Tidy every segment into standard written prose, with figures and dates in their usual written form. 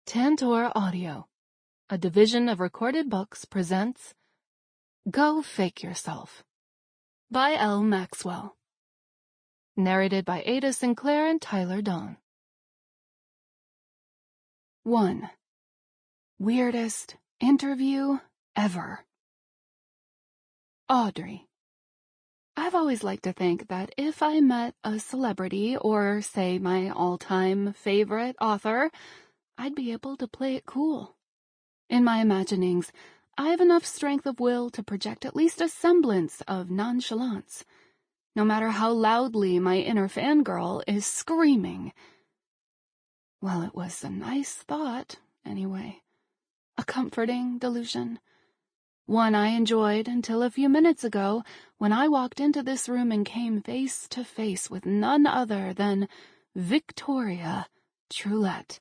Tantor Audio, a division of Recorded Books, presents Go Fake Yourself by Elle Maxwell. Narrated by Ada Sinclair and Tyler Donne. 1. Weirdest interview ever. Audrey. I've always liked to think that if I met a celebrity or, say, my all-time favorite author, I'd be able to play it cool. In my imaginings, I have enough strength of will to project at least a semblance of nonchalance, no matter how loudly my inner fangirl is screaming. Well, it was a nice thought, anyway. A comforting delusion. One I enjoyed until a few minutes ago, when I walked into this room and came face to face with none other than Victoria-Trulette.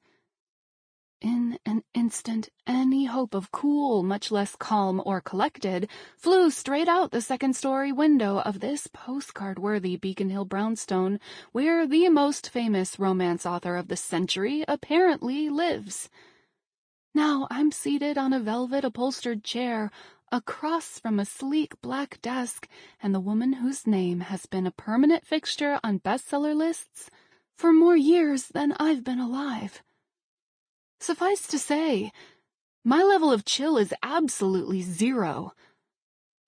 In an instant, any hope of cool, much less calm or collected, flew straight out the second-story window of this postcard-worthy Beacon Hill brownstone, where the most famous romance author of the century apparently lives. Now I'm seated on a velvet-upholstered chair, across from a sleek black desk, and the woman whose name has been a permanent fixture on bestseller lists for more years than I've been alive. Suffice to say, my level of chill is absolutely zero.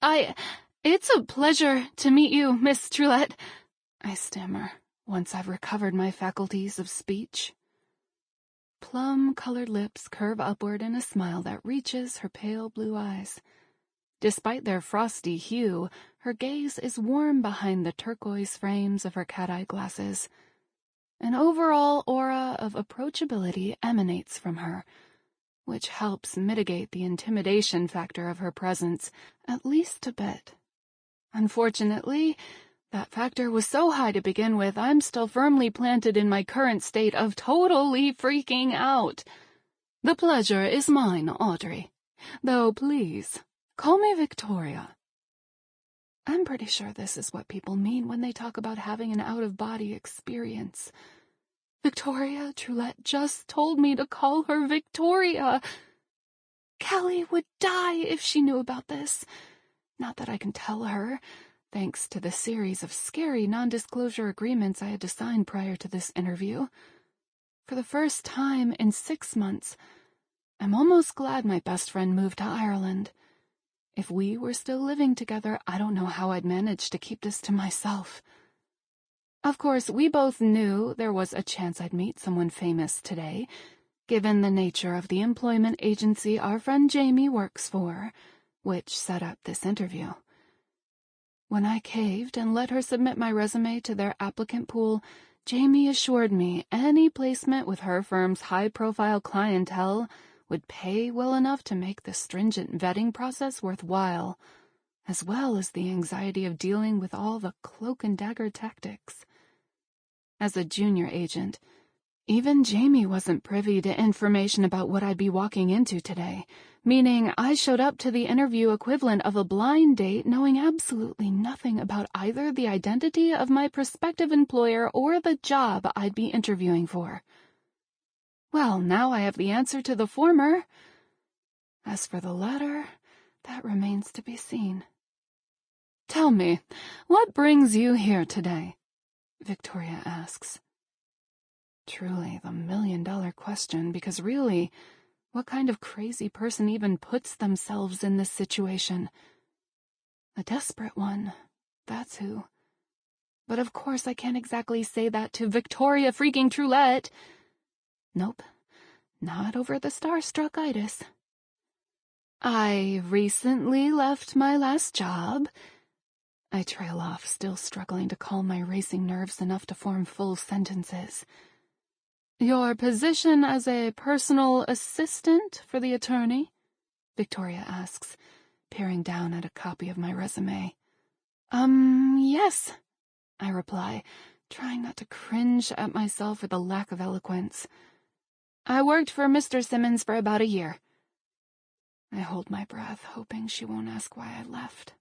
It's a pleasure to meet you, Miss Trulette, I stammer, once I've recovered my faculties of speech. Plum-colored lips curve upward in a smile that reaches her pale blue eyes. Despite their frosty hue, her gaze is warm behind the turquoise frames of her cat-eye glasses. An overall aura of approachability emanates from her, which helps mitigate the intimidation factor of her presence, at least a bit. Unfortunately, that factor was so high to begin with, I'm still firmly planted in my current state of totally freaking out. The pleasure is mine, Audrey. Though please, call me Victoria. I'm pretty sure this is what people mean when they talk about having an out-of-body experience. Victoria-Trulette just told me to call her Victoria. Kelly would die if she knew about this. Not that I can tell her, thanks to the series of scary non-disclosure agreements I had to sign prior to this interview. For the first time in 6 months, I'm almost glad my best friend moved to Ireland. If we were still living together, I don't know how I'd manage to keep this to myself. Of course, we both knew there was a chance I'd meet someone famous today, given the nature of the employment agency our friend Jamie works for, which set up this interview. When I caved and let her submit my resume to their applicant pool, Jamie assured me any placement with her firm's high-profile clientele would pay well enough to make the stringent vetting process worthwhile, as well as the anxiety of dealing with all the cloak-and-dagger tactics. As a junior agent, even Jamie wasn't privy to information about what I'd be walking into today, meaning I showed up to the interview equivalent of a blind date knowing absolutely nothing about either the identity of my prospective employer or the job I'd be interviewing for. Well, now I have the answer to the former. As for the latter, that remains to be seen. Tell me, what brings you here today? Victoria asks. Truly the million-dollar question, because really, what kind of crazy person even puts themselves in this situation? A desperate one, that's who. But of course I can't exactly say that to Victoria-freaking-Trulette. Nope, not over the starstruck-itis. I recently left my last job. I trail off, still struggling to calm my racing nerves enough to form full sentences. Your position as a personal assistant for the attorney? Victoria asks, peering down at a copy of my resume. Yes, I reply, trying not to cringe at myself for the lack of eloquence. I worked for Mr. Simmons for about a year. I hold my breath, hoping she won't ask why I left.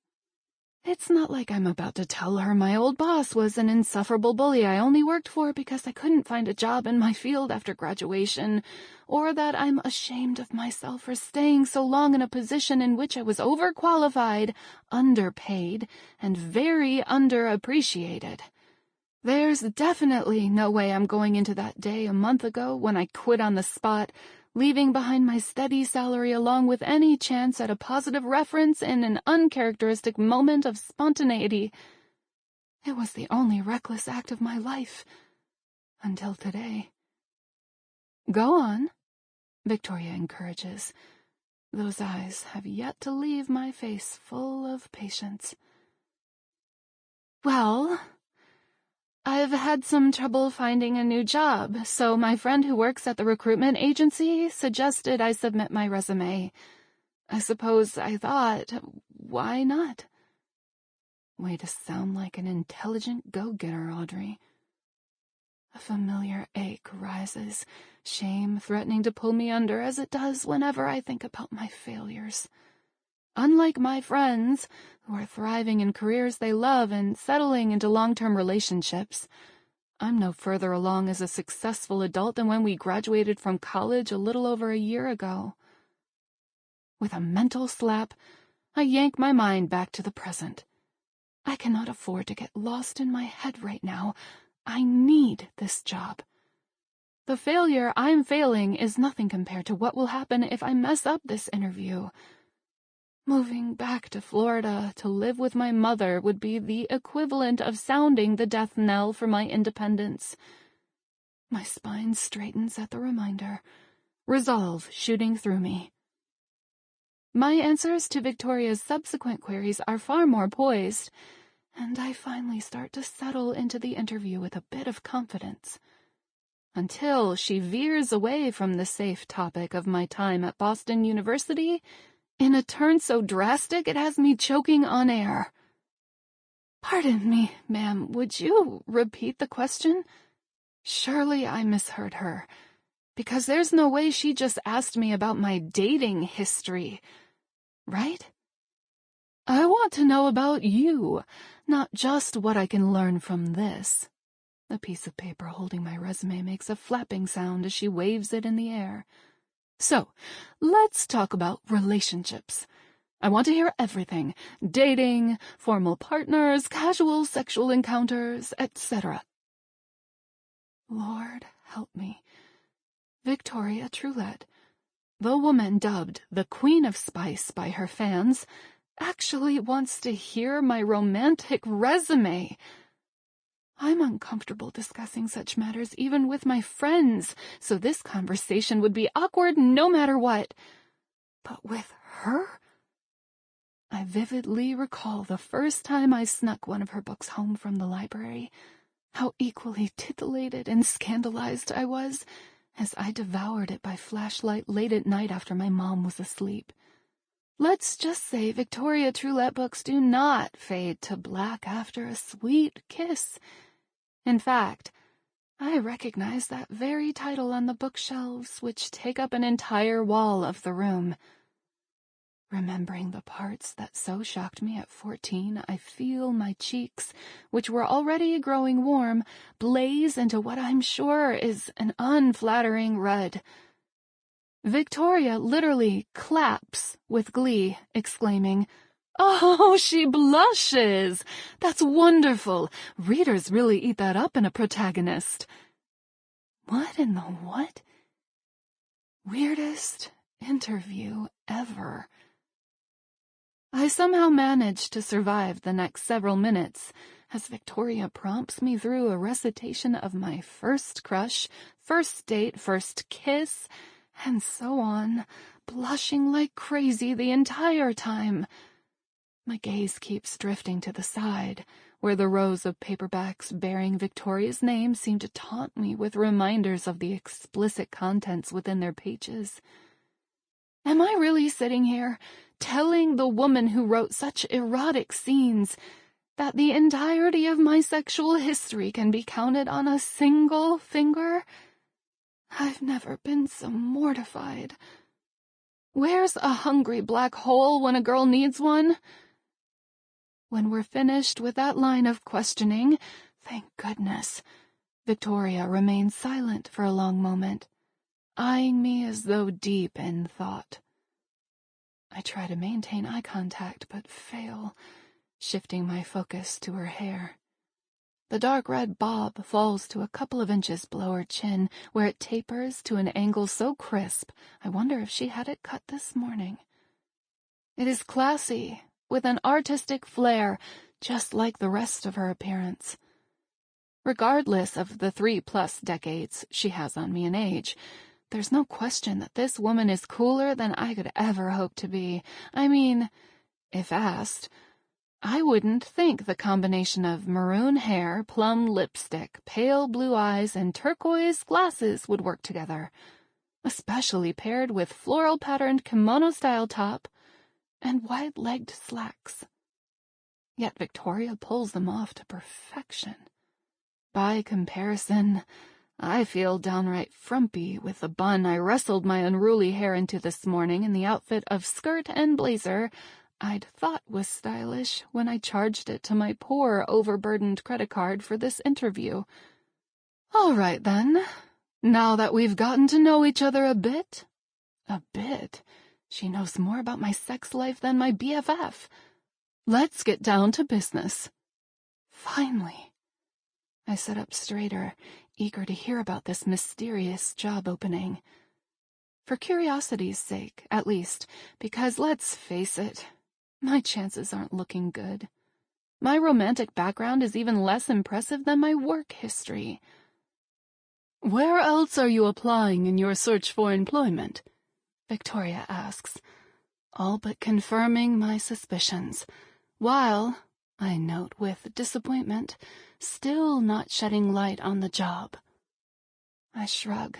It's not like I'm about to tell her my old boss was an insufferable bully I only worked for because I couldn't find a job in my field after graduation, or that I'm ashamed of myself for staying so long in a position in which I was overqualified, underpaid, and very underappreciated. There's definitely no way I'm going into that day a month ago when I quit on the spot, leaving behind my steady salary along with any chance at a positive reference in an uncharacteristic moment of spontaneity. It was the only reckless act of my life. Until today. Go on, Victoria encourages. Those eyes have yet to leave my face full of patience. Well, I've had some trouble finding a new job, so my friend who works at the recruitment agency suggested I submit my resume. I suppose I thought, why not? Way to sound like an intelligent go-getter, Audrey. A familiar ache rises, shame threatening to pull me under as it does whenever I think about my failures. Unlike my friends, who are thriving in careers they love and settling into long-term relationships, I'm no further along as a successful adult than when we graduated from college a little over a year ago. With a mental slap, I yank my mind back to the present. I cannot afford to get lost in my head right now. I need this job. The failure I'm failing is nothing compared to what will happen if I mess up this interview. Moving back to Florida to live with my mother would be the equivalent of sounding the death knell for my independence. My spine straightens at the reminder, resolve shooting through me. My answers to Victoria's subsequent queries are far more poised, and I finally start to settle into the interview with a bit of confidence. Until she veers away from the safe topic of my time at Boston University in a turn so drastic it has me choking on air. Pardon me, ma'am, would you repeat the question? Surely I misheard her, because there's no way she just asked me about my dating history, right? I want to know about you, not just what I can learn from this. The piece of paper holding my resume makes a flapping sound as she waves it in the air. So, let's talk about relationships. I want to hear everything. Dating, formal partners, casual sexual encounters, etc. Lord help me. Victoria-Trulette, the woman dubbed the Queen of Spice by her fans, actually wants to hear my romantic resume. I'm uncomfortable discussing such matters even with my friends, so this conversation would be awkward no matter what. But with her? I vividly recall the first time I snuck one of her books home from the library, how equally titillated and scandalized I was as I devoured it by flashlight late at night after my mom was asleep. Let's just say Victoria-Trulette books do not fade to black after a sweet kiss. In fact, I recognize that very title on the bookshelves, which take up an entire wall of the room. Remembering the parts that so shocked me at 14, I feel my cheeks, which were already growing warm, blaze into what I'm sure is an unflattering red. Victoria literally claps with glee, exclaiming, "Oh, she blushes! That's wonderful! Readers really eat that up in a protagonist." What in the what? Weirdest interview ever. I somehow managed to survive the next several minutes as Victoria prompts me through a recitation of my first crush, first date, first kiss, and so on, blushing like crazy the entire time. My gaze keeps drifting to the side, where the rows of paperbacks bearing Victoria's name seem to taunt me with reminders of the explicit contents within their pages. Am I really sitting here, telling the woman who wrote such erotic scenes that the entirety of my sexual history can be counted on a single finger? I've never been so mortified. Where's a hungry black hole when a girl needs one? When we're finished with that line of questioning, thank goodness, Victoria remained silent for a long moment, eyeing me as though deep in thought. I try to maintain eye contact, but fail, shifting my focus to her hair. The dark red bob falls to a couple of inches below her chin, where it tapers to an angle so crisp, I wonder if she had it cut this morning. It is classy, with an artistic flair, just like the rest of her appearance. Regardless of the 3+ decades she has on me in age, there's no question that this woman is cooler than I could ever hope to be. I mean, if asked, I wouldn't think the combination of maroon hair, plum lipstick, pale blue eyes, and turquoise glasses would work together, especially paired with floral-patterned kimono-style top and wide-legged slacks. Yet Victoria pulls them off to perfection. By comparison, I feel downright frumpy with the bun I wrestled my unruly hair into this morning in the outfit of skirt and blazer I'd thought was stylish when I charged it to my poor, overburdened credit card for this interview. All right, then. Now that we've gotten to know each other a bit. A bit? She knows more about my sex life than my BFF. Let's get down to business. Finally. I sat up straighter, eager to hear about this mysterious job opening. For curiosity's sake, at least, because let's face it, my chances aren't looking good. My romantic background is even less impressive than my work history. Where else are you applying in your search for employment? Victoria asks, all but confirming my suspicions, while, I note with disappointment, still not shedding light on the job. I shrug,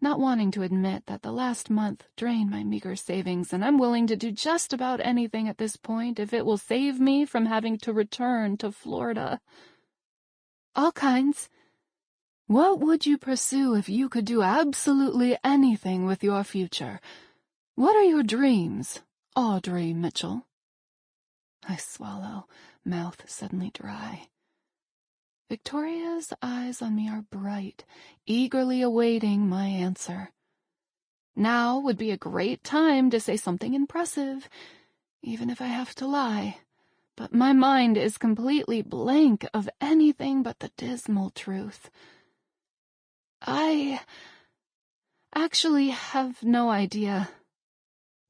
not wanting to admit that the last month drained my meager savings, and I'm willing to do just about anything at this point if it will save me from having to return to Florida. All kinds. What would you pursue if you could do absolutely anything with your future? What are your dreams, Audrey Mitchell? I swallow, mouth suddenly dry. Victoria's eyes on me are bright, eagerly awaiting my answer. Now would be a great time to say something impressive, even if I have to lie. But my mind is completely blank of anything but the dismal truth. I actually have no idea.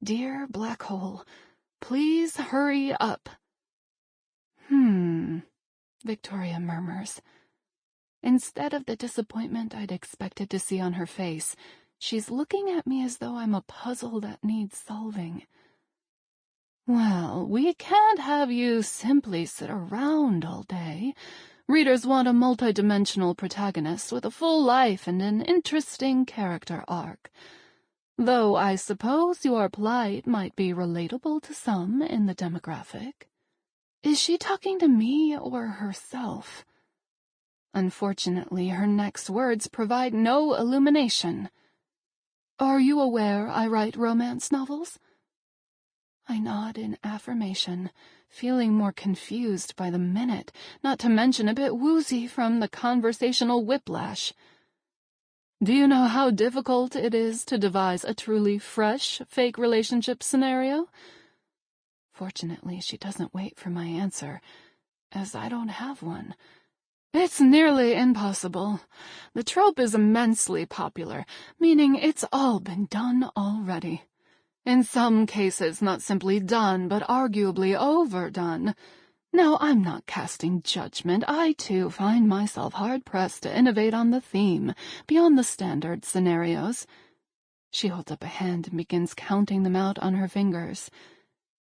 Dear black hole, please hurry up. Victoria murmurs. Instead of the disappointment I'd expected to see on her face, she's looking at me as though I'm a puzzle that needs solving. Well, we can't have you simply sit around all day. Readers want a multidimensional protagonist with a full life and an interesting character arc. Though I suppose your plight might be relatable to some in the demographic. Is she talking to me or herself? Unfortunately, her next words provide no illumination. Are you aware I write romance novels? I nod in affirmation, feeling more confused by the minute, not to mention a bit woozy from the conversational whiplash. Do you know how difficult it is to devise a truly fresh fake relationship scenario? Fortunately, she doesn't wait for my answer, as I don't have one. It's nearly impossible. The trope is immensely popular, meaning it's all been done already. In some cases, not simply done, but arguably overdone. Now, I'm not casting judgment. I, too, find myself hard-pressed to innovate on the theme, beyond the standard scenarios. She holds up a hand and begins counting them out on her fingers.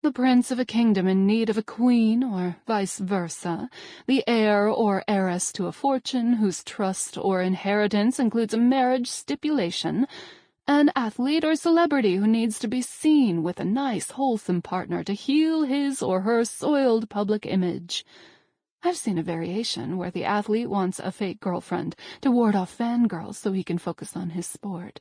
The prince of a kingdom in need of a queen, or vice versa, the heir or heiress to a fortune whose trust or inheritance includes a marriage stipulation, an athlete or celebrity who needs to be seen with a nice, wholesome partner to heal his or her soiled public image. I've seen a variation where the athlete wants a fake girlfriend to ward off fangirls so he can focus on his sport.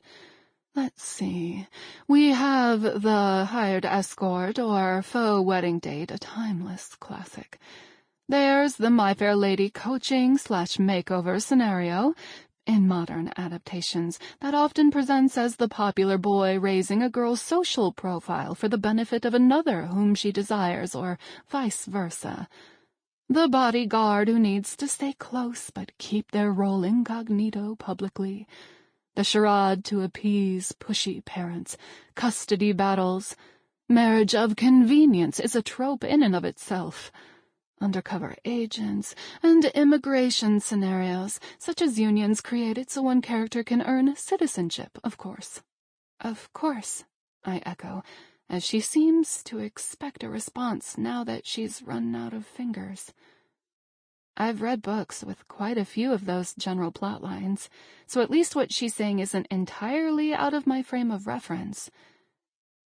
Let's see. We have the hired escort or faux wedding date, a timeless classic. There's the My Fair Lady coaching/makeover scenario. In modern adaptations, that often presents as the popular boy raising a girl's social profile for the benefit of another whom she desires, or vice versa. The bodyguard who needs to stay close but keep their role incognito publicly. The charade to appease pushy parents. Custody battles. Marriage of convenience is a trope in and of itself. Undercover agents, and immigration scenarios, such as unions created so one character can earn citizenship, of course. Of course, I echo, as she seems to expect a response now that she's run out of fingers. I've read books with quite a few of those general plot lines, so at least what she's saying isn't entirely out of my frame of reference.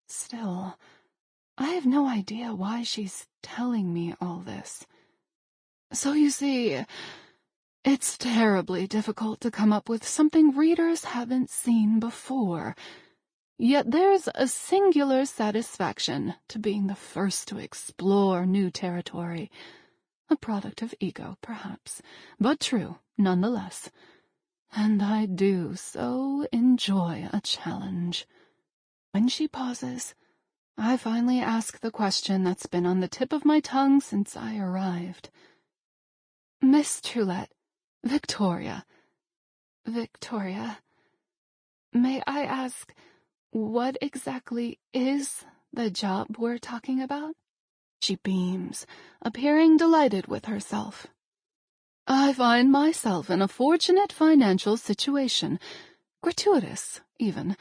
Still, I have no idea why she's telling me all this. So you see, it's terribly difficult to come up with something readers haven't seen before. Yet there's a singular satisfaction to being the first to explore new territory. A product of ego, perhaps, but true, nonetheless. And I do so enjoy a challenge. When she pauses, I finally ask the question that's been on the tip of my tongue since I arrived. Miss Trulette, Victoria, may I ask, what exactly is the job we're talking about? She beams, appearing delighted with herself. I find myself in a fortunate financial situation, gratuitous, even,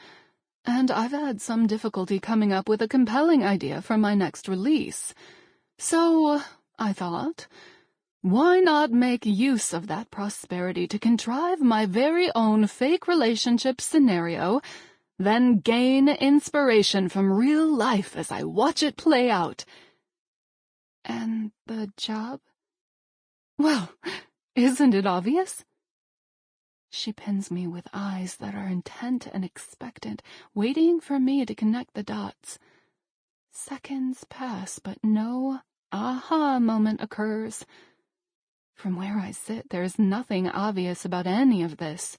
and I've had some difficulty coming up with a compelling idea for my next release. So, I thought, why not make use of that prosperity to contrive my very own fake relationship scenario, then gain inspiration from real life as I watch it play out? And the job? Well, isn't it obvious? She pins me with eyes that are intent and expectant, waiting for me to connect the dots. Seconds pass, but no aha moment occurs. From where I sit, there is nothing obvious about any of this.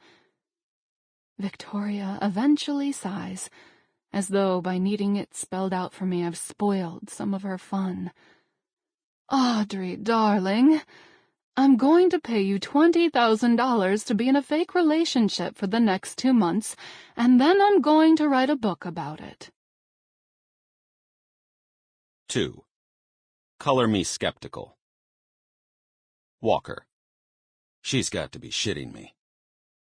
Victoria eventually sighs, as though by needing it spelled out for me I've spoiled some of her fun. Audrey, darling, I'm going to pay you $20,000 to be in a fake relationship for the next 2 months, and then I'm going to write a book about it. 2. Color me skeptical. Walker. She's got to be shitting me.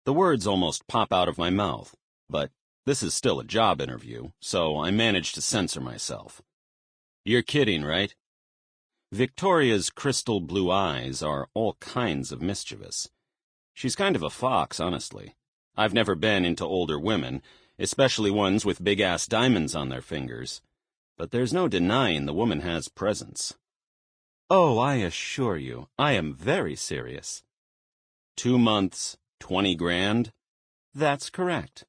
The words almost pop out of my mouth, but this is still a job interview, so I manage to censor myself. You're kidding, right? Victoria's crystal blue eyes are all kinds of mischievous. She's kind of a fox, honestly. I've never been into older women, especially ones with big-ass diamonds on their fingers. But there's no denying the woman has presence. Oh, I assure you, I am very serious. 2 months, 20 grand? That's correct.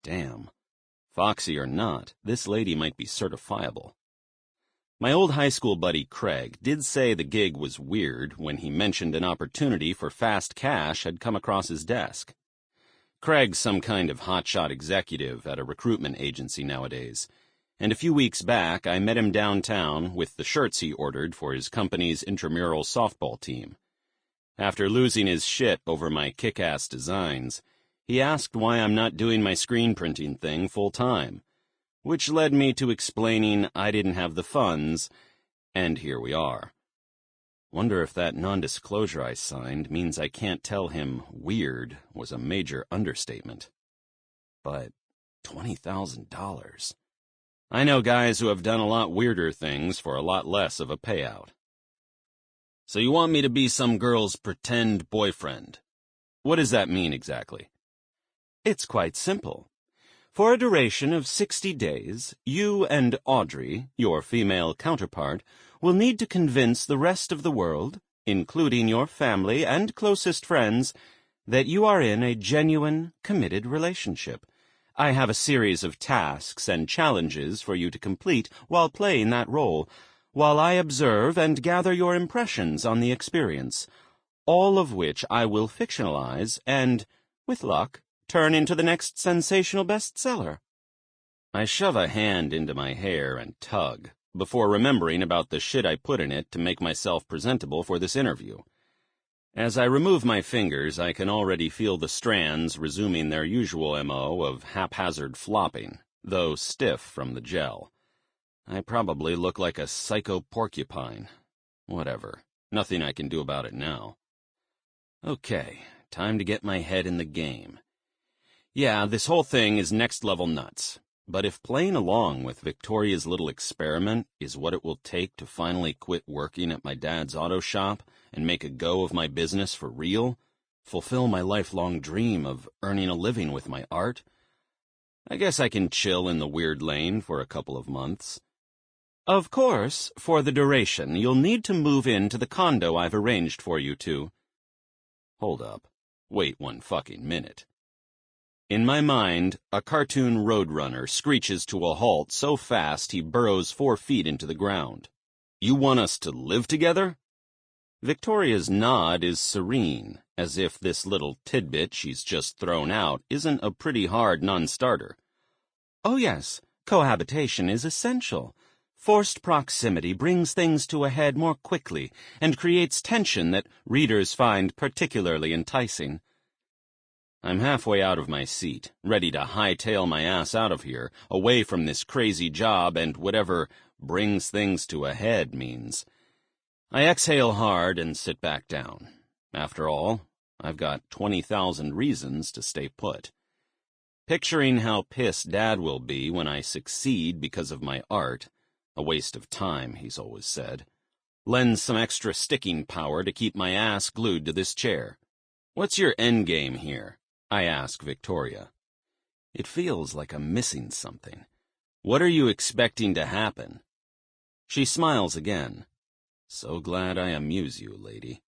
Damn. Foxy or not, this lady might be certifiable. My old high school buddy Craig did say the gig was weird when he mentioned an opportunity for fast cash had come across his desk. Craig's some kind of hotshot executive at a recruitment agency nowadays, and a few weeks back I met him downtown with the shirts he ordered for his company's intramural softball team. After losing his shit over my kick-ass designs, he asked why I'm not doing my screen printing thing full-time, which led me to explaining I didn't have the funds, and here we are. Wonder if that non-disclosure I signed means I can't tell him weird was a major understatement. But $20,000. I know guys who have done a lot weirder things for a lot less of a payout. So you want me to be some girl's pretend boyfriend? What does that mean exactly? It's quite simple. For a duration of 60 days, you and Audrey, your female counterpart, will need to convince the rest of the world, including your family and closest friends, that you are in a genuine, committed relationship, I have a series of tasks and challenges for you to complete while playing that role, while I observe and gather your impressions on the experience, all of which I will fictionalize and, with luck, turn into the next sensational bestseller. I shove a hand into my hair and tug, before remembering about the shit I put in it to make myself presentable for this interview. As I remove my fingers, I can already feel the strands resuming their usual MO of haphazard flopping, though stiff from the gel. I probably look like a psycho porcupine. Whatever. Nothing I can do about it now. Okay, time to get my head in the game. Yeah, this whole thing is next-level nuts. But if playing along with Victoria's little experiment is what it will take to finally quit working at my dad's auto shop and make a go of my business for real, fulfill my lifelong dream of earning a living with my art, I guess I can chill in the weird lane for a couple of months. Of course, for the duration, you'll need to move into the condo I've arranged for you two. Hold up. Wait one fucking minute. In my mind, a cartoon roadrunner screeches to a halt so fast he burrows 4 feet into the ground. You want us to live together? Victoria's nod is serene, as if this little tidbit she's just thrown out isn't a pretty hard non-starter. Oh yes, cohabitation is essential. Forced proximity brings things to a head more quickly and creates tension that readers find particularly enticing. I'm halfway out of my seat, ready to hightail my ass out of here, away from this crazy job and whatever brings things to a head means. I exhale hard and sit back down. After all, I've got 20,000 reasons to stay put. Picturing how pissed Dad will be when I succeed because of my art, a waste of time, he's always said, lends some extra sticking power to keep my ass glued to this chair. What's your endgame here? I ask Victoria. It feels like I'm missing something. What are you expecting to happen? She smiles again. So glad I amuse you, lady.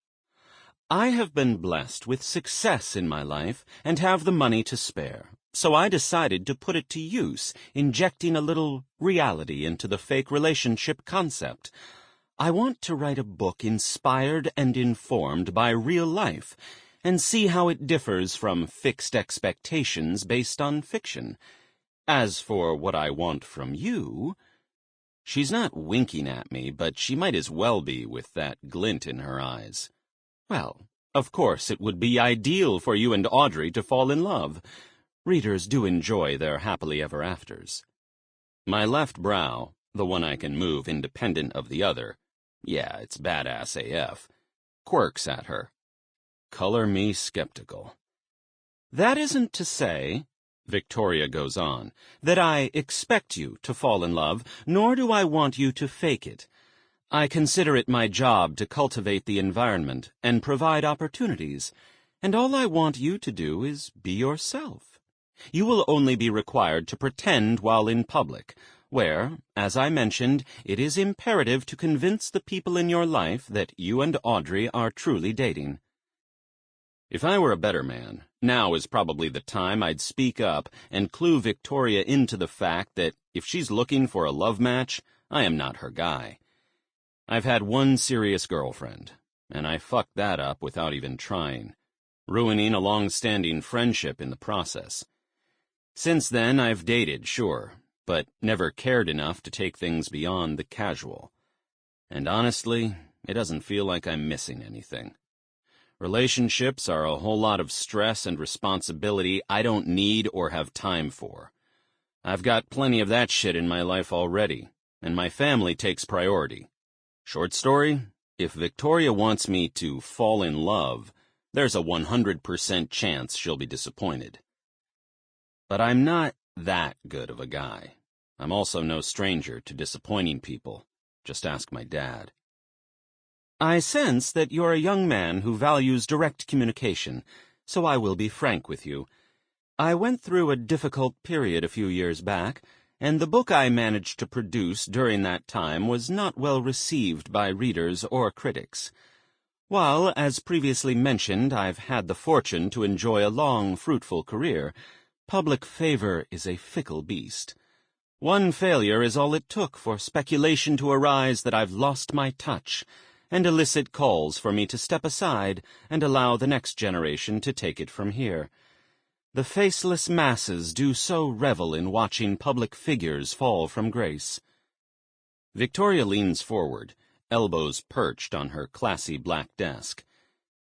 I have been blessed with success in my life and have the money to spare, so I decided to put it to use, injecting a little reality into the fake relationship concept. I want to write a book inspired and informed by real life, and see how it differs from fixed expectations based on fiction. As for what I want from you, she's not winking at me, but she might as well be with that glint in her eyes. Well, of course it would be ideal for you and Audrey to fall in love. Readers do enjoy their happily ever afters. My left brow, the one I can move independent of the other, yeah, it's badass AF, quirks at her. Color me skeptical. That isn't to say, Victoria goes on, that I expect you to fall in love, nor do I want you to fake it. I consider it my job to cultivate the environment and provide opportunities, and all I want you to do is be yourself. You will only be required to pretend while in public, where, as I mentioned, it is imperative to convince the people in your life that you and Audrey are truly dating. If I were a better man, now is probably the time I'd speak up and clue Victoria into the fact that if she's looking for a love match, I am not her guy. I've had one serious girlfriend, and I fucked that up without even trying, ruining a long-standing friendship in the process. Since then, I've dated, sure, but never cared enough to take things beyond the casual. And honestly, it doesn't feel like I'm missing anything. Relationships are a whole lot of stress and responsibility I don't need or have time for. I've got plenty of that shit in my life already, and my family takes priority. Short story, if Victoria wants me to fall in love, there's a 100% chance she'll be disappointed. But I'm not that good of a guy. I'm also no stranger to disappointing people. Just ask my dad. I sense that you're a young man who values direct communication, so I will be frank with you. I went through a difficult period a few years back, and the book I managed to produce during that time was not well received by readers or critics. While, as previously mentioned, I've had the fortune to enjoy a long, fruitful career, Public favor is a fickle beast. One failure is all it took for speculation to arise that I've lost my touch, and illicit calls for me to step aside and allow the next generation to take it from here. The faceless masses do so revel in watching public figures fall from grace. Victoria leans forward, elbows perched on her classy black desk.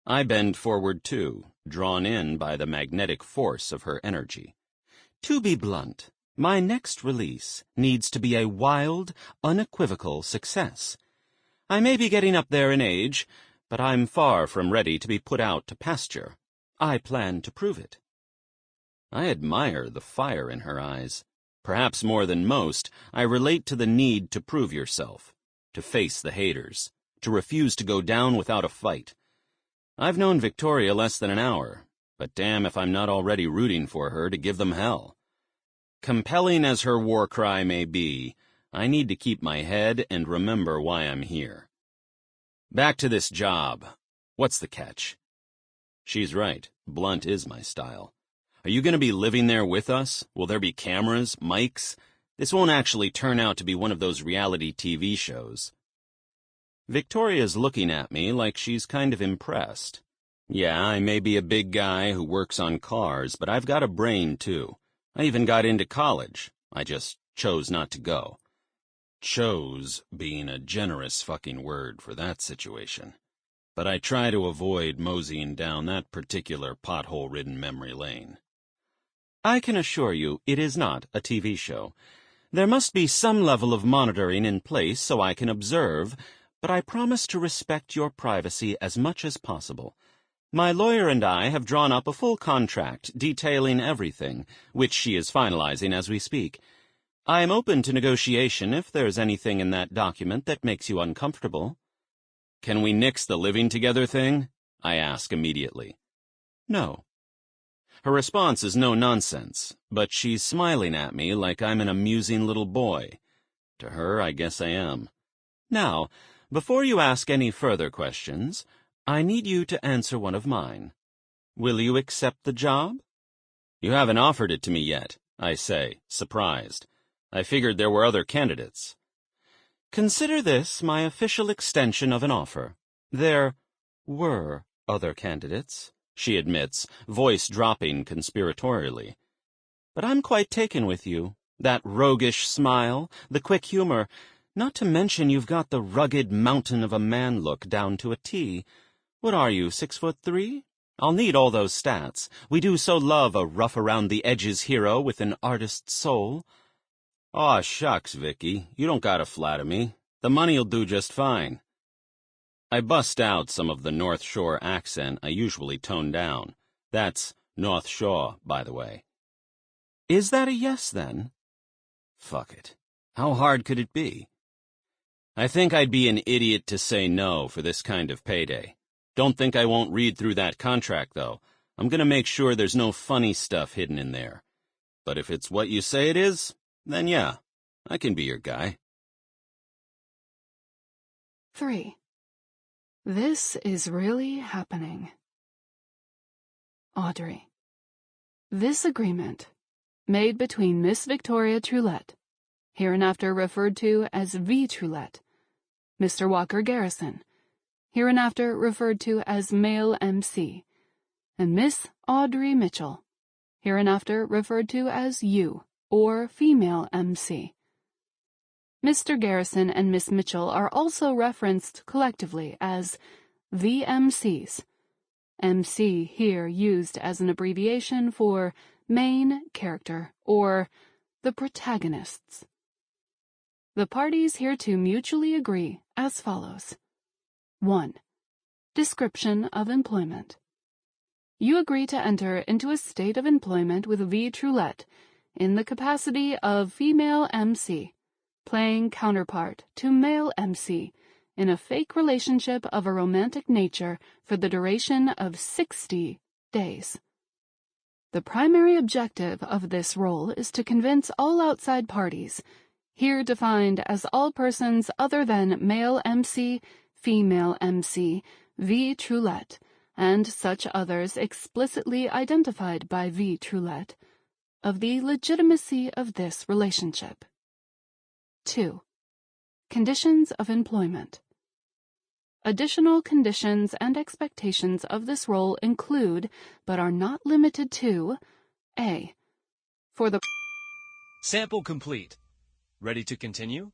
I bend forward too, drawn in by the magnetic force of her energy. To be blunt, my next release needs to be a wild, unequivocal success. I may be getting up there in age, but I'm far from ready to be put out to pasture. I plan to prove it. I admire the fire in her eyes. Perhaps more than most, I relate to the need to prove yourself, to face the haters, to refuse to go down without a fight. I've known Victoria less than an hour, but damn if I'm not already rooting for her to give them hell. Compelling as her war cry may be, I need to keep my head and remember why I'm here. Back to this job. What's the catch? She's right. Blunt is my style. Are you going to be living there with us? Will there be cameras, mics? This won't actually turn out to be one of those reality TV shows. Victoria's looking at me like she's kind of impressed. Yeah, I may be a big guy who works on cars, but I've got a brain too. I even got into college. I just chose not to go. Chose being a generous fucking word for that situation. But I try to avoid moseying down that particular pothole-ridden memory lane. I can assure you it is not a TV show. There must be some level of monitoring in place so I can observe, but I promise to respect your privacy as much as possible. My lawyer and I have drawn up a full contract detailing everything, which she is finalizing as we speak. I am open to negotiation if there's anything in that document that makes you uncomfortable. Can we nix the living together thing? I ask immediately. No. Her response is no nonsense, but she's smiling at me like I'm an amusing little boy. To her, I guess I am. Now, before you ask any further questions, I need you to answer one of mine. Will you accept the job? You haven't offered it to me yet, I say, surprised. I figured there were other candidates. Consider this my official extension of an offer. There were other candidates, she admits, voice dropping conspiratorially. But I'm quite taken with you. That roguish smile, the quick humor, not to mention you've got the rugged mountain of a man look down to a T. What are you, 6'3"? I'll need all those stats. We do so love a rough-around-the-edges hero with an artist's soul. Aw, shucks, Vicky. You don't gotta flatter me. The money'll do just fine. I bust out some of the North Shore accent I usually tone down. That's North Shore, by the way. Is that a yes, then? Fuck it. How hard could it be? I think I'd be an idiot to say no for this kind of payday. Don't think I won't read through that contract, though. I'm gonna make sure there's no funny stuff hidden in there. But if it's what you say it is, then yeah, I can be your guy. 3. This is really happening. Audrey. This agreement, made between Miss Victoria-Trulette, hereinafter referred to as V. Trulette, Mr. Walker Garrison, hereinafter referred to as male MC, and Miss Audrey Mitchell, hereinafter referred to as U, or female MC. Mr. Garrison and Miss Mitchell are also referenced collectively as the MCs, MC here used as an abbreviation for main character, or the protagonists. The parties hereto mutually agree as follows. 1. Description of employment. You agree to enter into a state of employment with V. Trulette in the capacity of female MC, playing counterpart to male MC in a fake relationship of a romantic nature for the duration of 60 days. The primary objective of this role is to convince all outside parties, here defined as all persons other than male MC, female MC, V. Trulette, and such others explicitly identified by V. Trulette, of the legitimacy of this relationship. 2. Conditions of employment. Additional conditions and expectations of this role include, but are not limited to, A. For the Sample complete. Ready to continue?